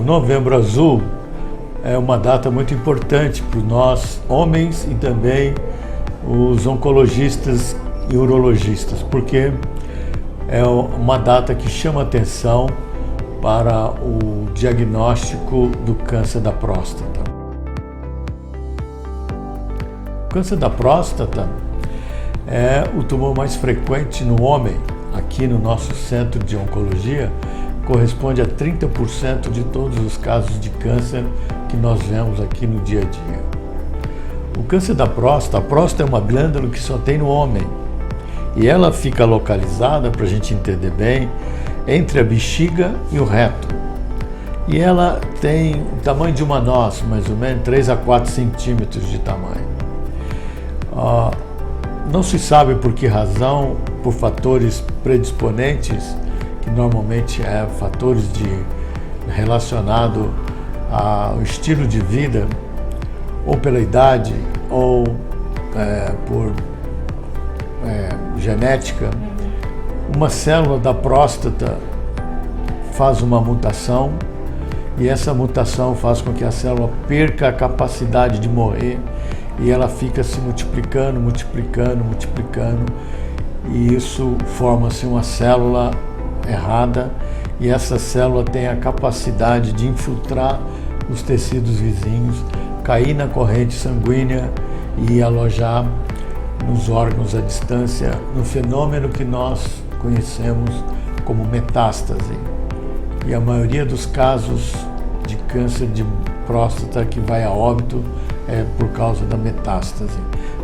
Novembro Azul é uma data muito importante para nós, homens, e também os oncologistas e urologistas, porque é uma data que chama atenção para o diagnóstico do câncer da próstata. O câncer da próstata é o tumor mais frequente no homem. Aqui no nosso centro de oncologia, corresponde a 30% de todos os casos de câncer que nós vemos aqui no dia a dia. O câncer da próstata, a próstata é uma glândula que só tem no homem. E ela fica localizada, para a gente entender bem, entre a bexiga e o reto. E ela tem o tamanho de uma noz, mais ou menos 3 a 4 centímetros de tamanho. Não se sabe por que razão, por fatores predisponentes, que normalmente é fatores relacionado ao estilo de vida, ou pela idade, ou por genética, uma célula da próstata faz uma mutação e essa mutação faz com que a célula perca a capacidade de morrer e ela fica se multiplicando, e isso forma-se uma célula errada, e essa célula tem a capacidade de infiltrar os tecidos vizinhos, cair na corrente sanguínea e alojar nos órgãos à distância, no fenômeno que nós conhecemos como metástase. E a maioria dos casos de câncer de próstata que vai a óbito é por causa da metástase.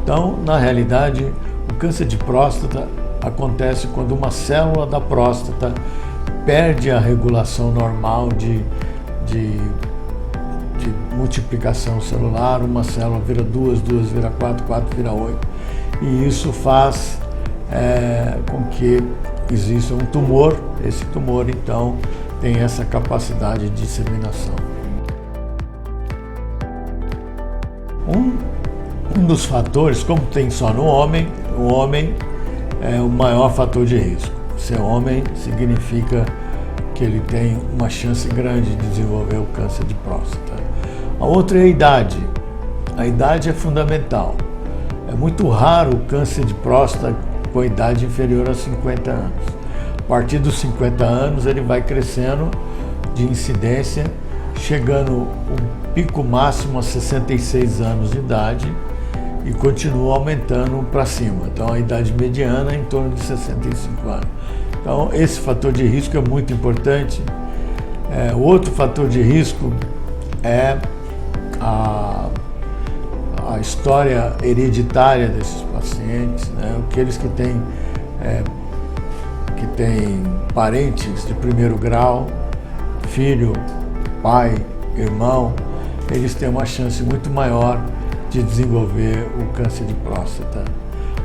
Então, na realidade, o câncer de próstata acontece quando uma célula da próstata perde a regulação normal de multiplicação celular. Uma célula vira 2, 2 vira 4, 4 vira 8. E isso faz com que exista um tumor. Esse tumor, então, tem essa capacidade de disseminação. Um dos fatores, como tem só no homem, o homem é o maior fator de risco. Ser homem significa que ele tem uma chance grande de desenvolver o câncer de próstata. A outra é a idade. A idade é fundamental. É muito raro o câncer de próstata com idade inferior a 50 anos. A partir dos 50 anos ele vai crescendo de incidência, chegando um pico máximo a 66 anos de idade e continua aumentando para cima. Então a idade mediana é em torno de 65 anos. Então esse fator de risco é muito importante. O outro fator de risco é a história hereditária desses pacientes, né? Aqueles que têm parentes de primeiro grau, filho, pai, irmão, eles têm uma chance muito maior de desenvolver o câncer de próstata.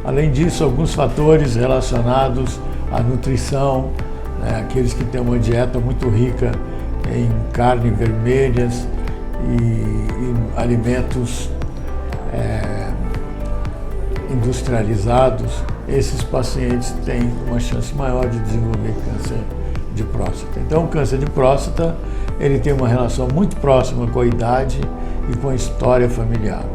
Além disso, alguns fatores relacionados à nutrição, né? Aqueles que têm uma dieta muito rica em carnes vermelhas e alimentos industrializados, esses pacientes têm uma chance maior de desenvolver câncer de próstata. Então, o câncer de próstata ele tem uma relação muito próxima com a idade e com a história familiar.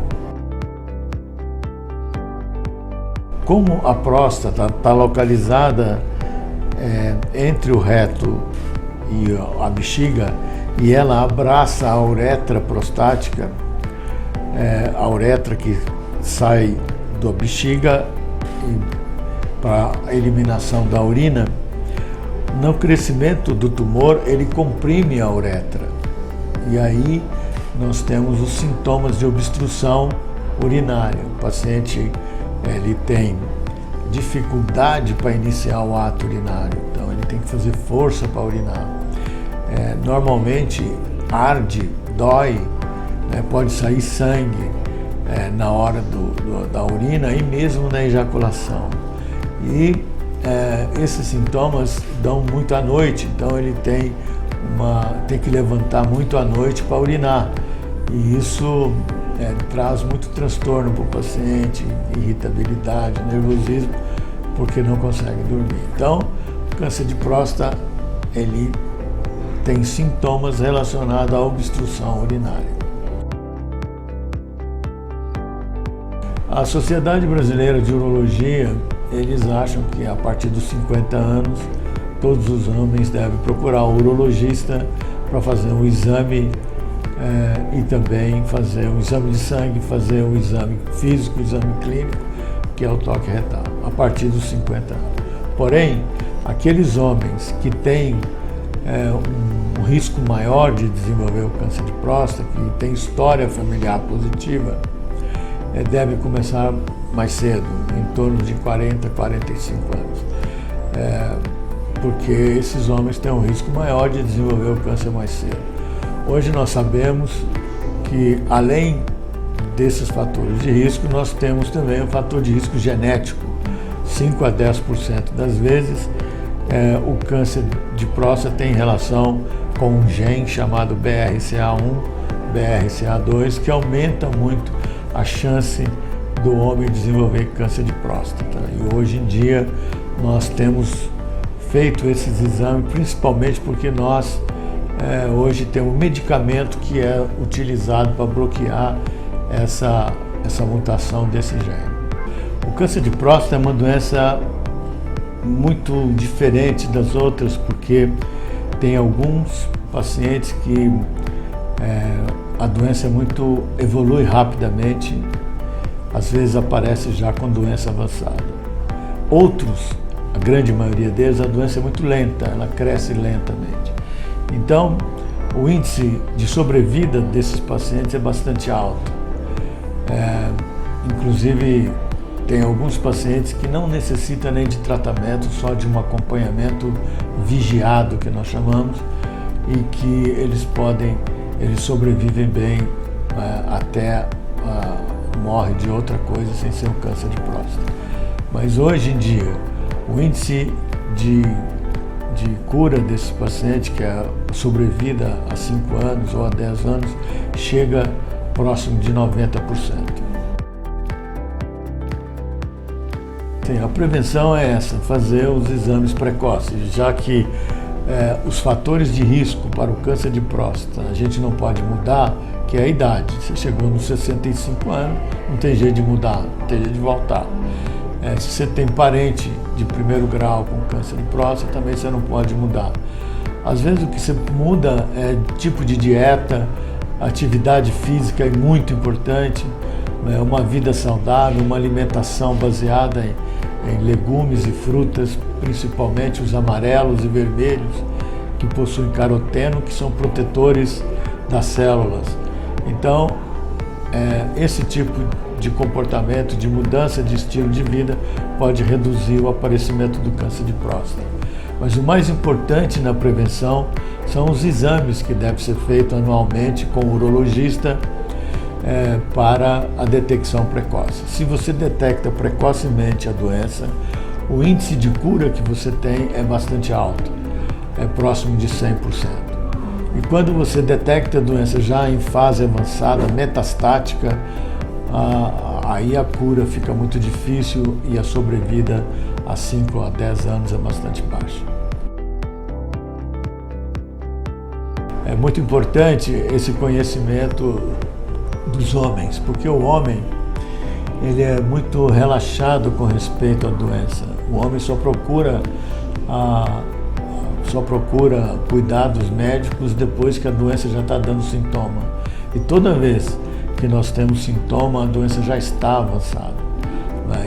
Como a próstata está localizada entre o reto e a bexiga e ela abraça a uretra prostática, a uretra que sai da bexiga para a eliminação da urina, no crescimento do tumor ele comprime a uretra e aí nós temos os sintomas de obstrução urinária. O paciente ele tem dificuldade para iniciar o ato urinário, então ele tem que fazer força para urinar. Normalmente arde, dói, pode sair sangue na hora da urina e mesmo na ejaculação. E esses sintomas dão muito à noite, então ele tem que levantar muito à noite para urinar. E isso traz muito transtorno para o paciente, irritabilidade, nervosismo, porque não consegue dormir. Então, o câncer de próstata, ele tem sintomas relacionados à obstrução urinária. A Sociedade Brasileira de Urologia, eles acham que a partir dos 50 anos, todos os homens devem procurar o urologista para fazer um exame e também fazer um exame de sangue, fazer um exame físico, um exame clínico, que é o toque retal, a partir dos 50 anos. Porém, aqueles homens que têm um risco maior de desenvolver o câncer de próstata, que tem história familiar positiva, devem começar mais cedo, em torno de 40, 45 anos. Porque esses homens têm um risco maior de desenvolver o câncer mais cedo. Hoje nós sabemos que, além desses fatores de risco, nós temos também um fator de risco genético. 5 a 10% das vezes, o câncer de próstata tem relação com um gene chamado BRCA1, BRCA2, que aumenta muito a chance do homem desenvolver câncer de próstata. E hoje em dia nós temos feito esses exames, principalmente porque nós hoje temos um medicamento que é utilizado para bloquear essa mutação desse gene. O câncer de próstata é uma doença muito diferente das outras, porque tem alguns pacientes que a doença evolui rapidamente, às vezes aparece já com doença avançada. Outros, a grande maioria deles, a doença é muito lenta, ela cresce lentamente. Então, o índice de sobrevida desses pacientes é bastante alto. Inclusive, tem alguns pacientes que não necessitam nem de tratamento, só de um acompanhamento vigiado, que nós chamamos, e que eles sobrevivem bem até morre de outra coisa sem ser um câncer de próstata. Mas hoje em dia, o índice de cura desses pacientes, que é a sobrevida a 5 anos ou a 10 anos, chega próximo de 90%. A prevenção é essa, fazer os exames precoces, já que os fatores de risco para o câncer de próstata a gente não pode mudar, que é a idade. Você chegou nos 65 anos, não tem jeito de mudar, não tem jeito de voltar. Se você tem parente de primeiro grau com câncer de próstata, também você não pode mudar. Às vezes o que você muda é tipo de dieta, atividade física é muito importante, uma vida saudável, uma alimentação baseada em legumes e frutas, principalmente os amarelos e vermelhos, que possuem caroteno, que são protetores das células. Então, esse tipo de comportamento, de mudança de estilo de vida, pode reduzir o aparecimento do câncer de próstata. Mas o mais importante na prevenção são os exames que devem ser feitos anualmente com o urologista para a detecção precoce. Se você detecta precocemente a doença, o índice de cura que você tem é bastante alto, é próximo de 100%. E quando você detecta a doença já em fase avançada, metastática, aí a cura fica muito difícil e a sobrevida a 5 a 10 anos é bastante baixa. É muito importante esse conhecimento dos homens, porque o homem ele é muito relaxado com respeito à doença. O homem só procura cuidados médicos depois que a doença já está dando sintoma. E toda vez que nós temos sintoma, a doença já está avançada.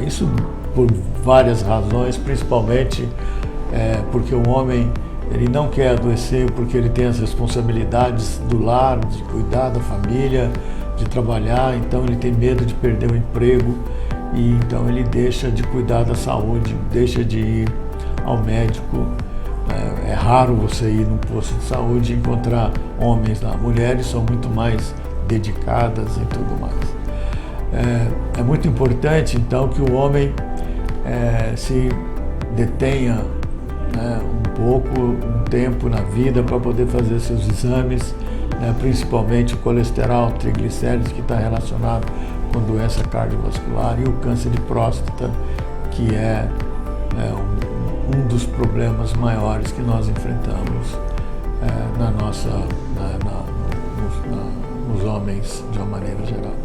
Isso por várias razões, principalmente porque o homem ele não quer adoecer porque ele tem as responsabilidades do lar, de cuidar da família, de trabalhar, então ele tem medo de perder o emprego e então ele deixa de cuidar da saúde, deixa de ir ao médico. É raro você ir num posto de saúde e encontrar homens lá. Mulheres são muito mais dedicadas e tudo mais. É muito importante então que o homem se detenha um tempo na vida para poder fazer seus exames, principalmente o colesterol, triglicéridos, que está relacionado com doença cardiovascular, e o câncer de próstata, que é um dos problemas maiores que nós enfrentamos na nossa, nos homens de uma maneira geral.